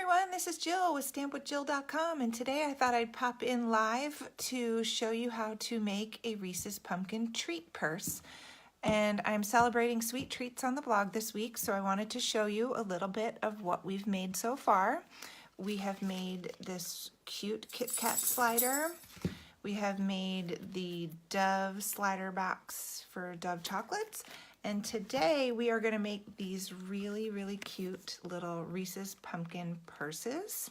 everyone, this is Jill with stampwithjill.com, and today I thought I'd pop in live to show you how to make a Reese's pumpkin treat purse. And I'm celebrating sweet treats on the blog this week, so I wanted to show you a little bit of what we've made so far. We have made this cute Kit Kat slider. We have made the Dove slider box for Dove chocolates. And today we are going to make these really cute little Reese's pumpkin purses.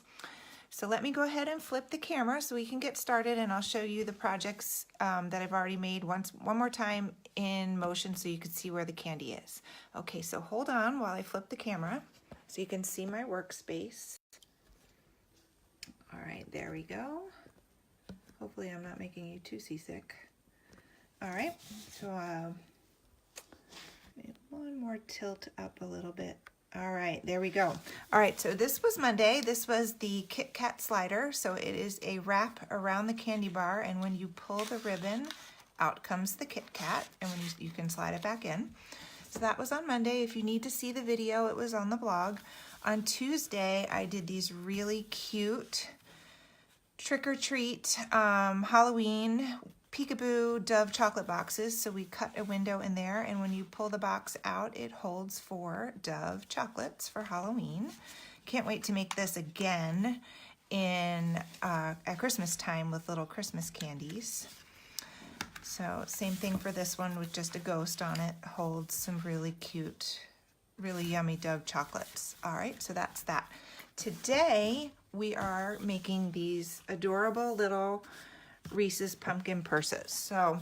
So let me go ahead and flip the camera so we can get started, and I'll show you the projects that I've already made one more time in motion so you can see where the candy is. Okay, so hold on while I flip the camera so you can see my workspace. All right, there we go. Hopefully I'm not making you too seasick. All right, so one more tilt up a little bit. All right, there we go. All right, so this was Monday. This was the Kit Kat slider. So it is a wrap around the candy bar, and when you pull the ribbon, out comes the Kit Kat, and when you can slide it back in. So that was on Monday. If you need to see the video, it was on the blog. On Tuesday, I did these really cute trick-or-treat Halloween peekaboo Dove chocolate boxes. So we cut a window in there, and when you pull the box out, it holds 4 Dove chocolates for Halloween. Can't wait to make this again in at Christmas time with little Christmas candies. So same thing for this one with just a ghost on it. Holds some really cute, really yummy Dove chocolates. All right, so that's that. Today we are making these adorable little Reese's pumpkin purses. So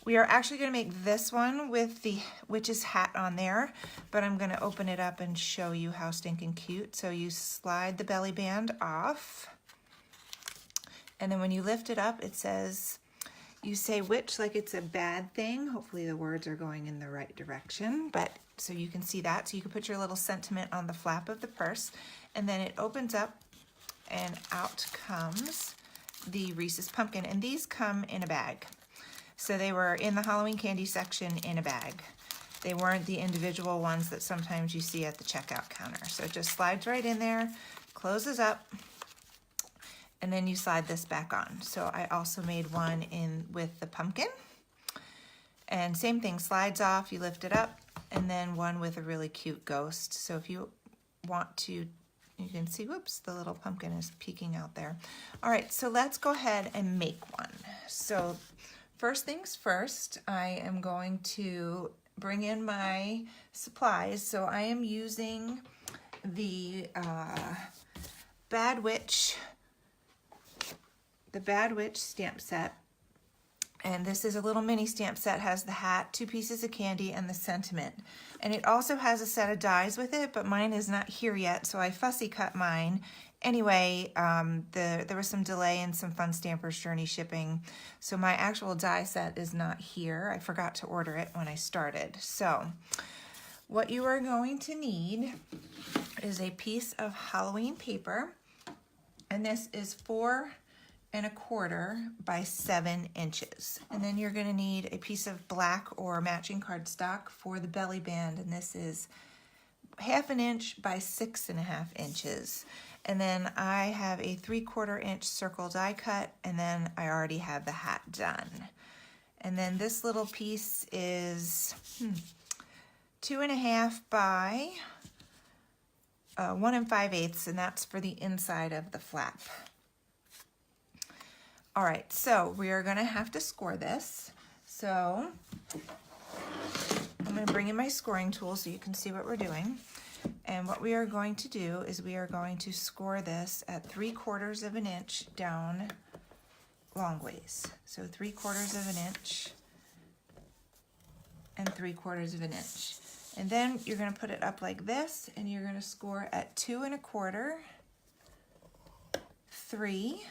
we are actually going to make this one with the witch's hat on there, but I'm going to open it up and show you how stinking cute. So you slide the belly band off, and then when you lift it up, it says, you say witch like it's a bad thing. Hopefully the words are going in the right direction, but so you can see that. So you can put your little sentiment on the flap of the purse, and then it opens up and out comes the Reese's pumpkin, and these come in a bag. So they were in the Halloween candy section in a bag. They weren't the individual ones that sometimes you see at the checkout counter. So it just slides right in there, closes up, and then you slide this back on. So I also made one in with the pumpkin, and same thing, slides off, you lift it up, and then one with a really cute ghost. So if you want to, you can see, whoops, the little pumpkin is peeking out there. All right, so let's go ahead and make one. So first things first, I am going to bring in my supplies. So I am using the Bad Witch stamp set. And this is a little mini stamp set, has the hat, 2 pieces of candy, and the sentiment. And it also has a set of dies with it, but mine is not here yet, so I fussy cut mine. Anyway, there was some delay in some Fun Stampers Journey shipping, so my actual die set is not here. I forgot to order it when I started. So what you are going to need is a piece of Halloween paper, and this is 4 1/4 by 7 inches. And then you're going to need a piece of black or matching cardstock for the belly band, and this is 1/2 inch by 6.5 inches. And then I have a 3/4 inch circle die cut, and then I already have the hat done. And then this little piece is 2.5 by 1 5/8, and that's for the inside of the flap. All right, so we are gonna have to score this. So I'm gonna bring in my scoring tool so you can see what we're doing. And what we are going to do is we are going to score this at 3/4 inch down long ways. So 3/4 inch and 3/4 inch. And then you're gonna put it up like this, and you're gonna score at 2 1/4, 3,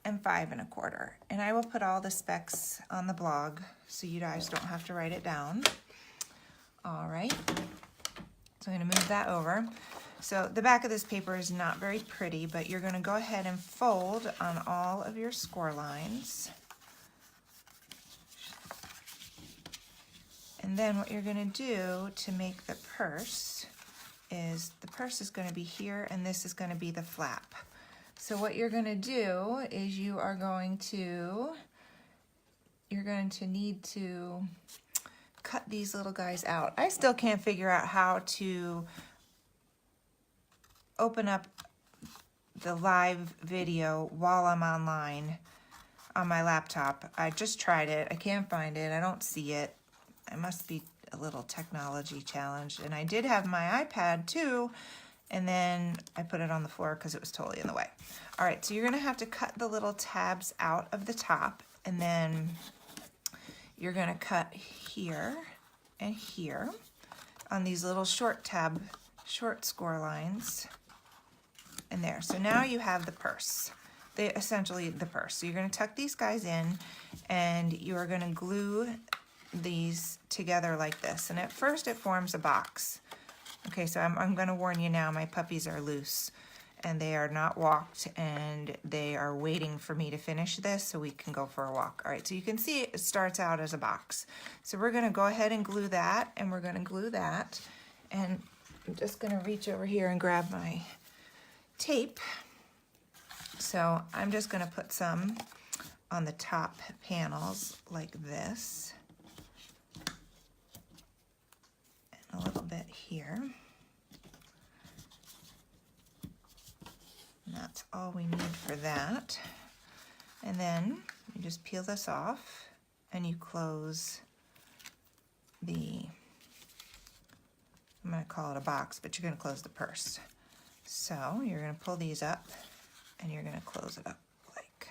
and 5 1/4. And I will put all the specs on the blog so you guys don't have to write it down. All right, so I'm gonna move that over. So the back of this paper is not very pretty, but you're gonna go ahead and fold on all of your score lines. And then what you're gonna do to make the purse is the purse is going to be here, and this is going to be the flap. So what you're going to do is you're going to need to cut these little guys out. I still can't figure out how to open up the live video while I'm online on my laptop. I just tried it. I can't find it. I don't see it. It must be a little technology challenge. And I did have my iPad too, and then I put it on the floor because it was totally in the way. All right, so you're gonna have to cut the little tabs out of the top, and then you're gonna cut here and here on these little short score lines, and there. So now you have the purse. Essentially the purse. So you're gonna tuck these guys in, and you're gonna glue these together like this. And at first it forms a box. Okay, so I'm gonna warn you now, my puppies are loose and they are not walked, and they are waiting for me to finish this so we can go for a walk. All right, so you can see it starts out as a box. So we're gonna go ahead and glue that, and we're gonna glue that. And I'm just gonna reach over here and grab my tape. So I'm just gonna put some on the top panels like this. And a little bit here. And that's all we need for that. And then you just peel this off and you close the, I'm gonna call it a box, but you're gonna close the purse. So you're gonna pull these up and you're gonna close it up like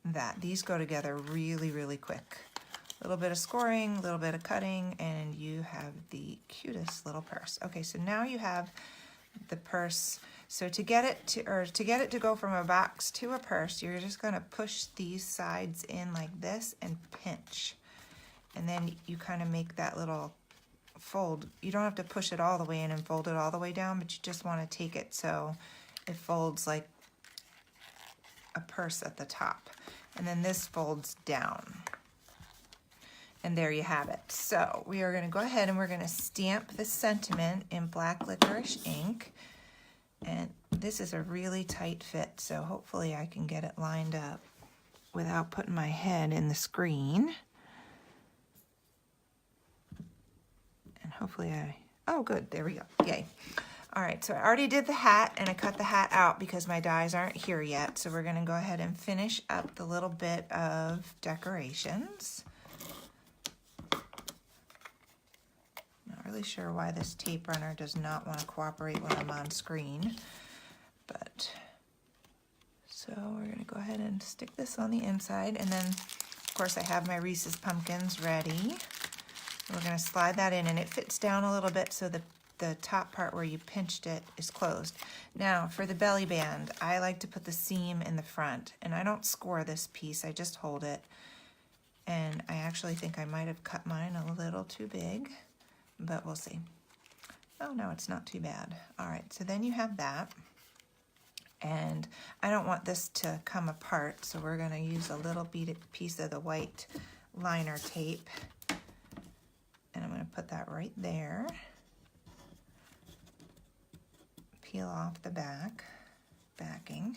that. These go together really, really quick. A little bit of scoring, a little bit of cutting, and you have the cutest little purse. Okay, so now you have the purse. So to get it to go from a box to a purse, you're just gonna push these sides in like this and pinch. And then you kind of make that little fold. You don't have to push it all the way in and fold it all the way down, but you just wanna take it so it folds like a purse at the top. And then this folds down. And there you have it. So we are gonna go ahead and we're gonna stamp the sentiment in black licorice ink. And this is a really tight fit, so hopefully I can get it lined up without putting my head in the screen. And hopefully oh good, there we go, yay. All right, so I already did the hat, and I cut the hat out because my dies aren't here yet. So we're gonna go ahead and finish up the little bit of decorations. Not really sure why this tape runner does not want to cooperate when I'm on screen, but so we're gonna go ahead and stick this on the inside, and then of course I have my Reese's pumpkins ready. We're gonna slide that in, and it fits down a little bit so the top part where you pinched it is closed. Now for the belly band, I like to put the seam in the front, and I don't score this piece, I just hold it. And I actually think I might have cut mine a little too big, but we'll see. Oh no, it's not too bad. All right, so then you have that. And I don't want this to come apart, so we're gonna use a little piece of the white liner tape. And I'm gonna put that right there. Peel off the backing.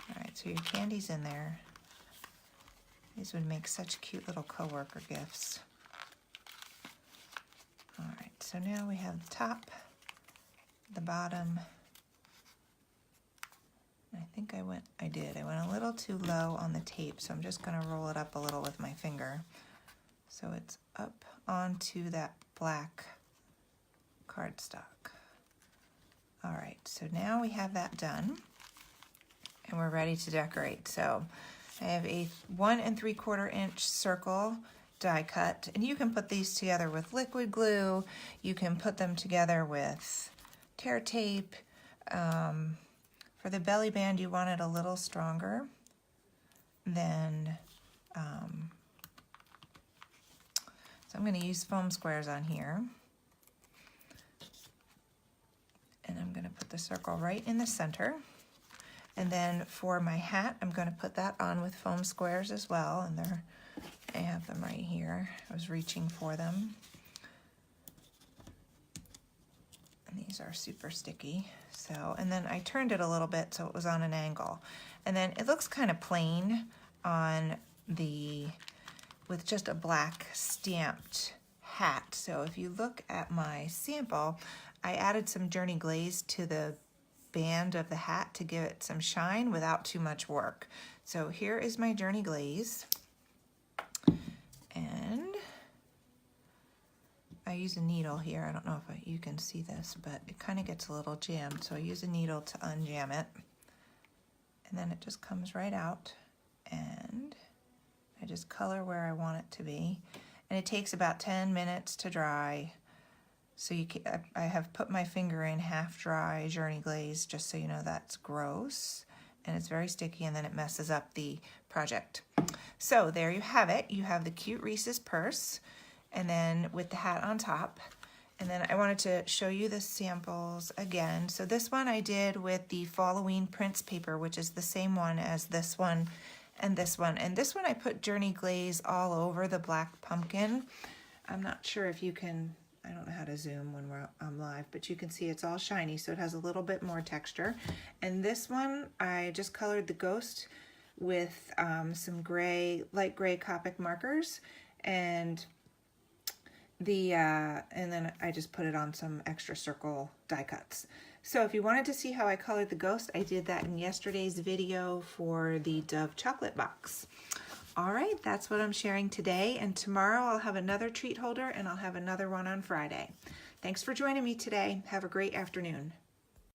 All right, so your candy's in there. These would make such cute little coworker gifts. All right, so now we have the top, the bottom. I think I went a little too low on the tape, so I'm just gonna roll it up a little with my finger. So it's up onto that black cardstock. All right, so now we have that done, and we're ready to decorate. So I have a 1 3/4 inch circle die cut, and you can put these together with liquid glue. You can put them together with tear tape. For the belly band, you want it a little stronger than, so I'm gonna use foam squares on here. And I'm gonna put the circle right in the center. And then for my hat, I'm gonna put that on with foam squares as well. And I have them right here. I was reaching for them. These are super sticky. So, and then I turned it a little bit so it was on an angle. And then it looks kind of plain on with just a black stamped hat. So if you look at my sample, I added some Journey Glaze to the band of the hat to give it some shine without too much work. So here is my Journey Glaze. And I use a needle here. I don't know if you can see this, but it kind of gets a little jammed. So I use a needle to unjam it. And then it just comes right out. And I just color where I want it to be. And it takes about 10 minutes to dry. So I have put my finger in half dry Journey Glaze, just so you know that's gross. And it's very sticky, and then it messes up the project. So there you have it. You have the cute Reese's purse, and then with the hat on top. And then I wanted to show you the samples again. So this one I did with the Fall-O-Ween prints paper, which is the same one as this one and this one. And this one I put Journey Glaze all over the black pumpkin. I'm not sure if you can, I don't know how to zoom when I'm live, but you can see it's all shiny, so it has a little bit more texture. And this one, I just colored the ghost with some gray, light gray Copic markers, and then I just put it on some extra circle die cuts. So if you wanted to see how I colored the ghost, I did that in yesterday's video for the Dove chocolate box. All right, that's what I'm sharing today, and tomorrow I'll have another treat holder, and I'll have another one on Friday. Thanks for joining me today. Have a great afternoon.